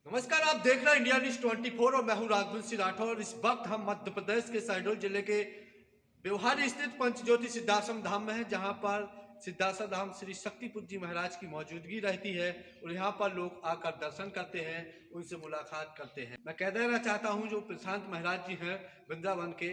नमस्कार, आप देख रहे हैं इंडिया न्यूज 24 और मैं हूं राघवंशी राठौर। इस वक्त हम मध्य प्रदेश के शहडोल जिले के व्यवहारी स्थित पंचज्योति सिद्धाश्रम धाम में है, जहां पर सिद्धाश्रम धाम श्री शक्तिपुर जी महाराज की मौजूदगी रहती है और यहां पर लोग आकर दर्शन करते हैं, उनसे मुलाकात करते हैं। मैं कह देना चाहता हूं जो प्रशांत महाराज जी हैं वृंदावन के,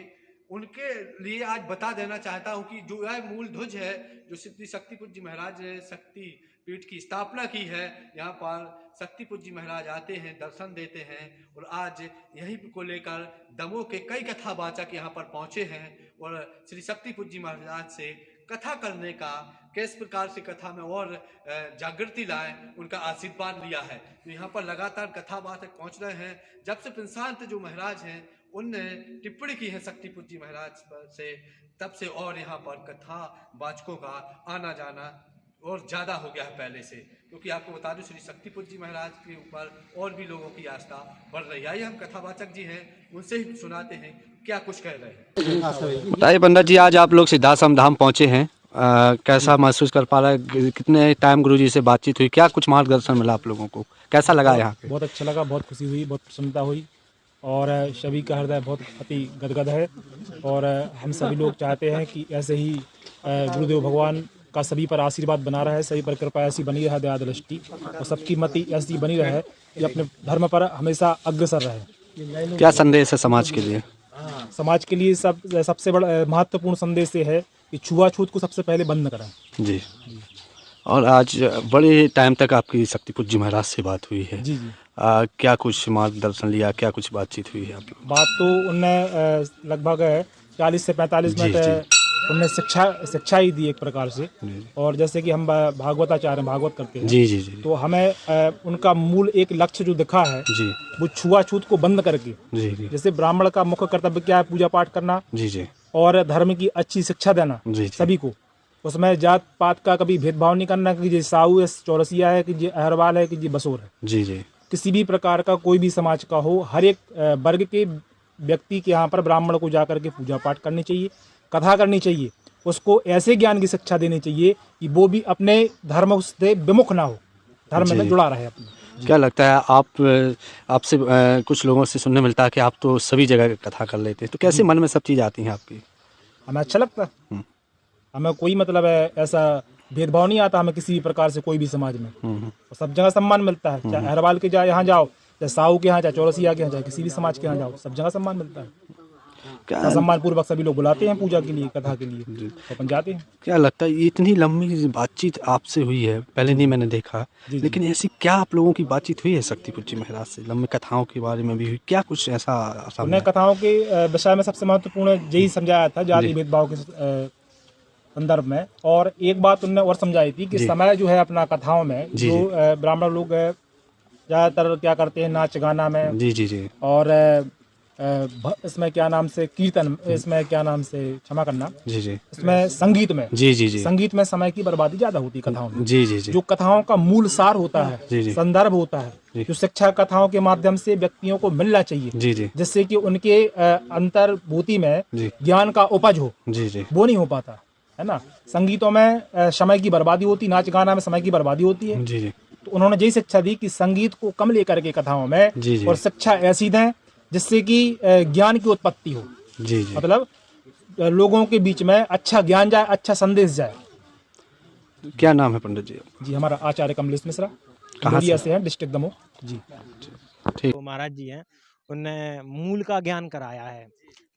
उनके लिए आज बता देना चाहता हूं कि जो यह मूल ध्वज है जो श्री शक्तिपुर जी महाराज ने शक्ति पीठ की स्थापना की है, यहाँ पर शक्तिपुर जी महाराज आते हैं, दर्शन देते हैं और आज यही को लेकर दमोह के कई कथावाचक यहाँ पर पहुंचे हैं और श्री शक्तिपुर जी महाराज से कथा करने का, किस प्रकार से कथा में और जागृति लाए, उनका आशीर्वाद लिया है। तो यहाँ पर लगातार कथावाचक पहुंच रहे हैं। जब से प्रशांत जो महाराज हैं उनने टिप्पणी की है शक्तिपुर जी महाराज से, तब से और यहाँ पर कथा वाचकों का आना जाना और ज़्यादा हो गया है पहले से, क्योंकि आपको बता दूं श्री शक्तिपुर जी महाराज के ऊपर और भी लोगों की आस्था बढ़ रही है। आइए हम कथावाचक जी हैं उनसे ही सुनाते हैं क्या कुछ कह रहे हैं। बताइए पंडित जी, आज आप लोग सिद्धाश्रम धाम पहुँचे हैं, कैसा महसूस कर पा रहा है? कितने टाइम गुरु जी से बातचीत हुई, क्या कुछ मार्गदर्शन मिला आप लोगों को, कैसा लगा यहाँ पे? बहुत अच्छा लगा, बहुत खुशी हुई, बहुत प्रसन्नता हुई और सभी का हृदय बहुत अति गदगद है। और हम सभी लोग चाहते हैं कि ऐसे ही गुरुदेव भगवान का सभी पर आशीर्वाद बना रहे, सभी पर कृपा ऐसी बनी रहे, दया दृष्टि और सबकी मति ऐसी बनी रहे कि अपने धर्म पर हमेशा अग्रसर रहे। क्या संदेश है समाज के लिए? समाज के लिए सबसे बड़ा महत्वपूर्ण संदेश ये है कि छुआछूत को सबसे पहले बंद करें। जी। और आज बड़े टाइम तक आपकी शक्तिपुर जी महाराज से बात हुई है। जी जी। क्या कुछ मार्गदर्शन लिया, क्या कुछ बातचीत हुई है आप लोग? बात तो उनने लगभग 40 से 45 जी, मिनट उनने शिक्षा ही दी एक प्रकार से। और जैसे कि हम भागवताचार्य भागवत करते हैं, जी जी जी। तो हमें उनका मूल एक लक्ष्य जो दिखा है जी वो छुआछूत को बंद करके, जी जी जैसे ब्राह्मण का मुख्य कर्तव्य क्या है, पूजा पाठ करना जी जी और धर्म की अच्छी शिक्षा देना जी। सभी को। उसमें जात पात का कभी भेदभाव नहीं करना कि ये साहू है, चौरसिया है, कि ये अहरवाल है, कि ये बसोर है। जी जी। किसी भी प्रकार का कोई भी समाज का हो, हर एक वर्ग के व्यक्ति के यहाँ पर ब्राह्मण को जाकर के पूजा पाठ करनी चाहिए, कथा करनी चाहिए, उसको ऐसे ज्ञान की शिक्षा देनी चाहिए कि वो भी अपने धर्म से विमुख ना हो, धर्म में जुड़ा रहे अपने। क्या लगता है आपसे कुछ लोगों से सुनने मिलता है कि आप तो सभी जगह कथा कर लेते हैं, तो कैसे मन में सब चीज़ आती हैं आपकी? हमें अच्छा लगता है, हमें कोई मतलब है ऐसा भेदभाव नहीं आता हमें किसी भी प्रकार से कोई भी समाज में। और सब जगह सम्मान मिलता है, चाहे अहरवाल के यहाँ जाओ, चाहे साहू के यहाँ, चाहे चौरसिया के यहाँ, चाहे किसी भी समाज के यहाँ जाओ, सब जगह सम्मान मिलता है। क्या सम्मान पूर्वक सभी लोग बुलाते हैं पूजा के लिए, कथा के लिए, तो अपन जाते हैं। क्या लगता है इतनी लंबी बातचीत आपसे हुई है, पहले नहीं मैंने देखा, लेकिन ऐसी क्या आप लोगों की बातचीत हुई है शक्तिपुर जी महाराज से? लंबी कथाओं के बारे में भी हुई, क्या कुछ ऐसा सामने उन्हें कथाओं के विषय में सबसे महत्वपूर्ण यही समझाया था, जाति भेदभाव के संदर्भ में। और एक बात उन्होंने और समझाई थी कि समय जो है अपना कथाओं में, जो ब्राह्मण लोग ज़्यादातर क्या करते हैं, नाच गाना में, जी जी जी, और इसमें क्या नाम से कीर्तन, इसमें क्या नाम से, क्षमा करना, जी जी, इसमें संगीत में, जी जी जी, संगीत में समय की बर्बादी ज्यादा होती है कथाओं में। जी जी जी, जो कथाओं का मूल सार होता है, जी जी, संदर्भ होता है, जो शिक्षा कथाओं के माध्यम से व्यक्तियों को मिलना चाहिए, जी जी, जिससे कि उनके अंतर्भूति में जी, ज्ञान का उपज हो, जी जी, वो नहीं हो पाता है ना। संगीतों में समय की बर्बादी होती, नाच गाना में समय की बर्बादी होती है। जी जी, तो उन्होंने यही शिक्षा दी कि संगीत को कम लेकर के कथाओं में, जी जी, और शिक्षा ऐसी दें जिससे कि ज्ञान की उत्पत्ति हो, जी जी। मतलब लोगों के बीच में अच्छा ज्ञान जाए, अच्छा संदेश जाए। क्या नाम है पंडित जी? जी, हमारा आचार्य कमलेश मिश्रा, कहाँ से हैं, डिस्ट्रिक्ट दमोह। जी ठीक। तो महाराज जी हैं, उनने मूल का ज्ञान कराया है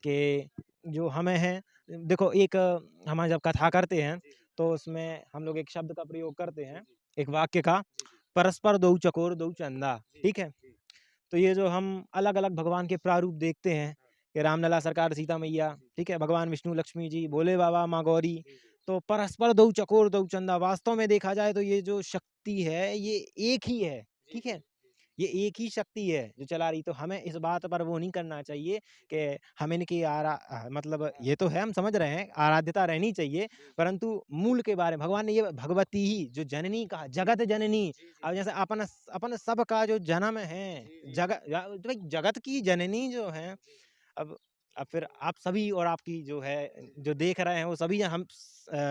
कि जो हमें है, देखो एक हम जब कथा करते हैं तो उसमें हम लोग एक शब्द का प्रयोग करते हैं, एक वाक्य का, परस्पर दो चकोर दो चंदा, ठीक है। तो ये जो हम अलग अलग भगवान के प्रारूप देखते हैं कि रामलला सरकार, सीता मैया, ठीक है, भगवान विष्णु, लक्ष्मी जी, भोले बाबा, माँ गौरी, तो परस्पर दो चकोर दो चंदा, वास्तव में देखा जाए तो ये जो शक्ति है ये एक ही है, ठीक है, ये एक ही शक्ति है जो चला रही। तो हमें इस बात पर वो नहीं करना चाहिए कि हम इनकी मतलब ये तो है, हम समझ रहे हैं आराध्यता रहनी चाहिए, परंतु मूल के बारे में भगवान ने ये भगवती ही जो जननी कहा, जगत जननी। अब जैसे अपन अपन सब का जो जन्म है, जगत की जननी जो है, अब अब फिर आप सभी और आपकी जो है, जो देख रहे हैं वो सभी हम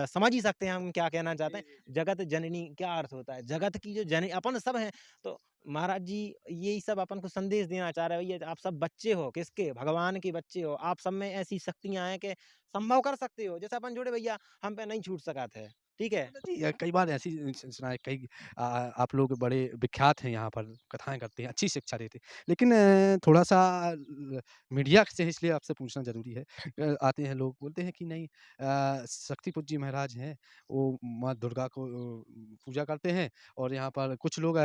समझ ही सकते हैं हम क्या कहना चाहते हैं। जगत जननी क्या अर्थ होता है? जगत की जो जननी अपन सब हैं। तो महाराज जी यही सब अपन को संदेश देना चाह रहे हैं, भैया आप सब बच्चे हो, किसके? भगवान के बच्चे हो। आप सब में ऐसी शक्तियाँ हैं कि संभव कर सकते हो। जैसे अपन जोड़े भैया हम पे नहीं छूट सका थे, ठीक है? जी, कई बार ऐसी सुना है कई आप लोग बड़े विख्यात हैं यहाँ पर, कथाएँ करते हैं, अच्छी शिक्षा देते हैं। लेकिन थोड़ा-सा मीडिया से इसलिए आपसे पूछना ज़रूरी है। आते हैं लोग बोलते हैं कि नहीं शक्तिपुंज जी महाराज हैं, वो माँ दुर्गा को पूजा करते हैं और यहाँ पर कुछ लोग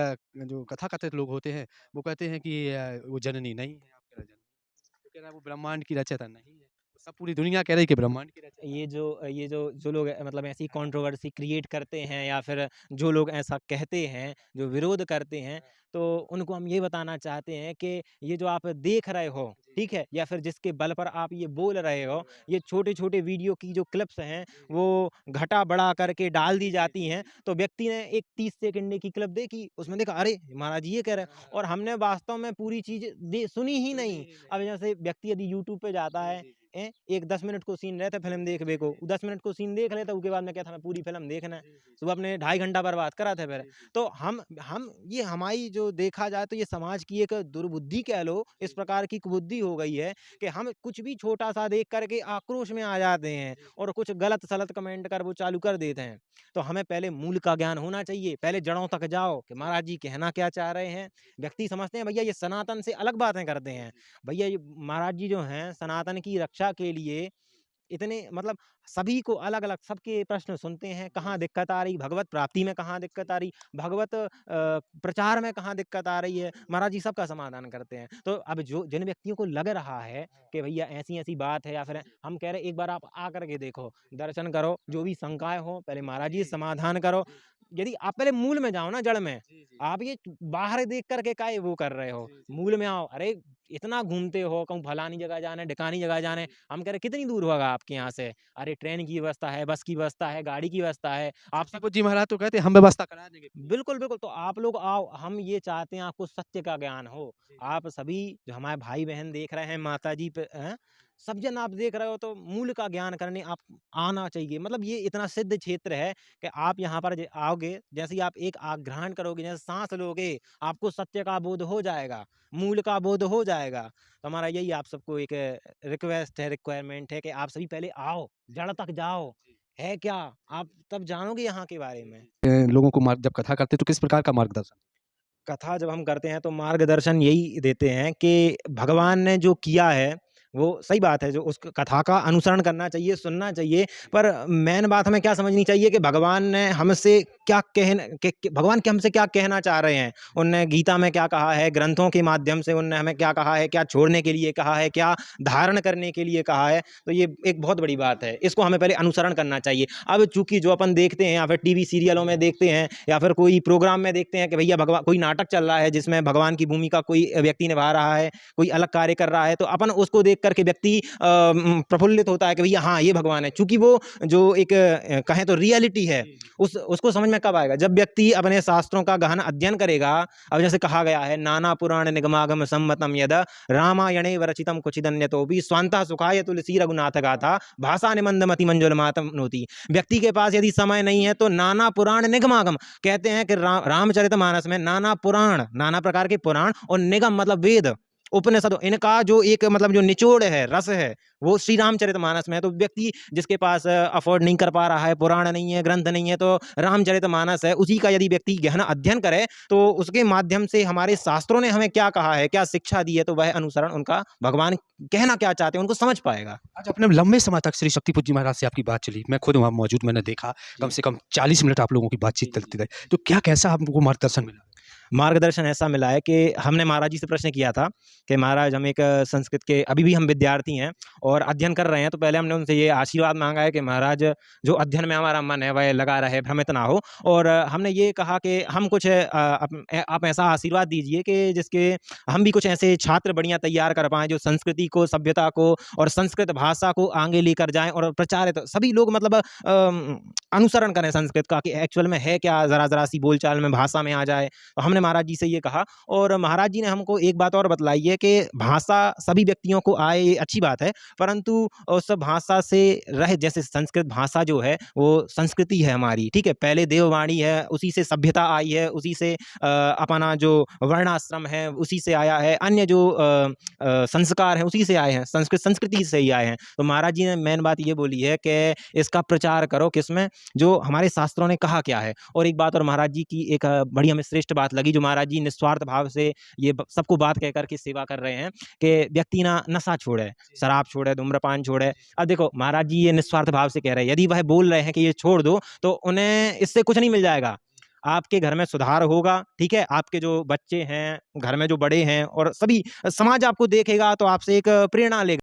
जो कथाकथित लोग होते हैं, वो कहते हैं कि वो जननी नहीं है, आप कह रहे जननी। वो कह रहा है वो ब्रह्मांड की रचयिता नहीं है। सब पूरी दुनिया कह रही है कि ब्रह्मांड की रचयिता है। जो लोग मतलब ऐसी कंट्रोवर्सी क्रिएट करते हैं या फिर जो लोग ऐसा कहते हैं, जो विरोध करते हैं, तो उनको हम ये बताना चाहते हैं कि ये जो आप देख रहे हो, ठीक है? या फिर जिसके बल पर आप ये बोल रहे हो, ये छोटे-छोटे वीडियो की जो क्लिप्स हैं, वो घटा-बढ़ा करके डाल दी जाती हैं। तो व्यक्ति ने एक 30 सेकंड की क्लिप देखी, उसमें देखा अरे! महाराज जी ये कह रहे हैं, और हमने वास्तव में पूरी चीज़ सुनी ही नहीं। अब जैसे व्यक्ति यदि यूट्यूब पे जाता है, एक 10 मिनट को सीन रहता फ़िल्म देखबे को, 10 मिनट को सीन देख लेता, उसके बाद में कहता हमें पूरी फ़िल्म देखना है। सुबह अपने ढाई घंटा बर्बाद करा था फिर। तो हम ये हमारी जो देखा जाए तो ये समाज की एक दुर्बुद्धि कह लो, इस प्रकार की कुबुद्धि हो गई है कि हम कुछ भी छोटा-सा देख कर के आक्रोश में आ जाते हैं और कुछ गलत-सलत कमेंट कर वो चालू कर देते हैं। तो हमें पहले मूल का ज्ञान होना चाहिए, पहले जड़ों तक जाओ कि महाराज जी कहना क्या चाह रहे हैं। व्यक्ति समझते हैं भैया ये सनातन से अलग बातें करते हैं। भैया ये महाराज जी जो हैं सनातन की रक्षा के लिए इतने मतलब सभी को अलग-अलग सबके प्रश्न सुनते हैं, कहाँ दिक्कत आ रही, भगवत प्राप्ति में कहाँ दिक्कत आ रही, भगवत प्रचार में कहाँ दिक्कत आ रही है, महाराज जी सबका समाधान करते हैं। तो अब जो जिन व्यक्तियों को लग रहा है कि भैया ऐसी-ऐसी बात है या फिर हम कह रहे हैं एक बार आप आकर के देखो, दर्शन करो, जो भी शंकाएँ हो पहले महाराज जी समाधान करो। यदि आप पहले मूल में जाओ ना जड़ में, आप ये बाहर देख कर के काहे वो कर रहे हो? मूल में आओ। अरे! इतना घूमते हो, कहूँ फलानी जगह जाना है, ढिकानी जगह जाना है। हम कह रहे कितनी दूर होगा आपके यहाँ से? अरे ट्रेन की व्यवस्था है, बस की व्यवस्था है, गाड़ी की व्यवस्था है। आप सब शक्तिपुंज जी महाराज तो कहते हैं हम व्यवस्था करा देंगे। बिल्कुल, बिल्कुल। तो आप लोग आओ, हम ये चाहते हैं आपको सत्य का ज्ञान हो। आप सभी जो हमारे भाई-बहन देख रहे हैं, माताजी पे सब जन आप देख रहे हो तो मूल का ज्ञान करने आप आना चाहिए। मतलब ये इतना सिद्ध क्षेत्र है कि आप यहाँ पर ज आओगे, जैसे ही आप एक ग्रहण करोगे, जैसे साँस लोगे, आपको सत्य का बोध हो जाएगा, मूल का बोध हो जाएगा। तो हमारा यही आप सबको एक रिक्वेस्ट है, रिक्वायरमेंट है कि आप सभी पहले आओ, जड़ तक जाओ। है क्या? आप तब जानोगे यहाँ के बारे में। लोगों को मार्ग जब कथा करते हैं तो किस प्रकार का मार्गदर्शन? कथा जब हम करते हैं तो मार्गदर्शन यही देते हैं कि भगवान ने जो किया है वो सही बात है, जो उस कथा का अनुसरण करना चाहिए, सुनना चाहिए। पर मेन बात हमें क्या समझनी चाहिए कि भगवान ने हमसे क्या भगवान के हमसे क्या कहना चाह रहे हैं। उनने गीता में क्या कहा है, ग्रंथों के माध्यम से उनने हमें क्या कहा है, क्या छोड़ने के लिए कहा है, क्या धारण करने के लिए कहा है। तो ये एक बहुत बड़ी बात है, इसको हमें पहले अनुसरण करना चाहिए। अब चूंकि जो अपन देखते हैं या फिर टीवी सीरियलों में देखते हैं या फिर कोई प्रोग्राम में देखते हैं कि भैया भगवान कोई नाटक चल रहा है जिसमें भगवान की भूमिका कोई व्यक्ति निभा रहा है, कोई अलग कार्य कर रहा है, तो अपन उसको देख करके व्यक्ति प्रफुल्लित होता है कि भैया हाँ ये भगवान है। चूंकि वो जो एक कहें तो रियलिटी है, उसको समझ में कब आएगा, जब व्यक्ति अपने शास्त्रों का गहन अध्ययन करेगा। अब जैसे कहा गया है, नाना पुराण निगमागम सम्मतम यद रामायणे विरचितम कुचिदन्यतोपि स्वांतः सुखाय तुलसी रघुनाथ गाथा भाषा निमंद मति मंजुल मातमनोति। व्यक्ति के पास यदि समय नहीं है तो नाना पुराण निगमागम कहते हैं कि रामचरितमानस में नाना पुराण, नाना प्रकार के पुराण और निगम मतलब वेद उपनिषद, इनका जो एक मतलब जो निचोड़ है, रस है, वो श्री रामचरितमानस में है। तो व्यक्ति जिसके पास अफोर्ड नहीं कर पा रहा है, पुराण नहीं है, ग्रंथ नहीं है, तो रामचरितमानस है, उसी का यदि व्यक्ति गहन अध्ययन करे तो उसके माध्यम से हमारे शास्त्रों ने हमें क्या कहा है, क्या शिक्षा दी है, तो वह अनुसरण उनका भगवान कहना क्या चाहते हैं उनको समझ पाएगा। आज अपने लंबे समय तक श्री शक्तिपुंज जी महाराज से आपकी बात चली, मैं खुद वहाँ मौजूद, मैंने देखा कम से कम 40 मिनट आप लोगों की बातचीत चलती रही। तो क्या कैसा आपको मार्गदर्शन मिला? मार्गदर्शन ऐसा मिला है कि हमने महाराज जी से प्रश्न किया था कि महाराज हम एक संस्कृत के अभी भी हम विद्यार्थी हैं और अध्ययन कर रहे हैं। तो पहले हमने उनसे ये आशीर्वाद मांगा है कि महाराज जो अध्ययन में हमारा मन है वह लगा रहे, भ्रमित ना हो। और हमने ये कहा कि हम कुछ आप ऐसा आशीर्वाद दीजिए कि जिसके हम भी कुछ ऐसे छात्र बढ़िया तैयार कर पाएँ जो संस्कृति को, सभ्यता को और संस्कृत भाषा को आगे लेकर जाएँ और प्रचारित सभी लोग मतलब अनुसरण करें संस्कृत का कि एक्चुअल में है क्या, ज़रा सी बोलचाल में भाषा में आ जाए। तो हमने मैंने महाराज जी से ये कहा और महाराज जी ने हमको एक बात और बतलाई है कि भाषा सभी व्यक्तियों को आए ये अच्छी बात है, परंतु उस भाषा से रहे, जैसे संस्कृत भाषा जो है वो संस्कृति है हमारी, ठीक है। पहले देववाणी है, उसी से सभ्यता आई है, उसी से अपना जो वर्णाश्रम है उसी से आया है, अन्य जो संस्कार हैं उसी से आए हैं, संस्कृति से ही आए हैं। तो महाराज जी ने मेन बात ये बोली है कि इसका प्रचार करो, किसमें, जो हमारे शास्त्रों ने कहा क्या है। और एक बात और महाराज जी की एक बड़ी हमें श्रेष्ठ बात लगी, जो महाराज जी निस्वार्थ भाव से ये सबको बात कह करके सेवा कर रहे हैं कि व्यक्ति ना नशा छोड़े, शराब छोड़े, धूम्रपान छोड़े। अब देखो महाराज जी ये निस्वार्थ भाव से कह रहे हैं, यदि वह बोल रहे हैं कि ये छोड़ दो तो उन्हें इससे कुछ नहीं मिल जाएगा। आपके घर में सुधार होगा, ठीक है, आपके जो बच्चे हैं, घर में जो बड़े हैं और सभी समाज आपको देखेगा तो आपसे एक प्रेरणा लेगा।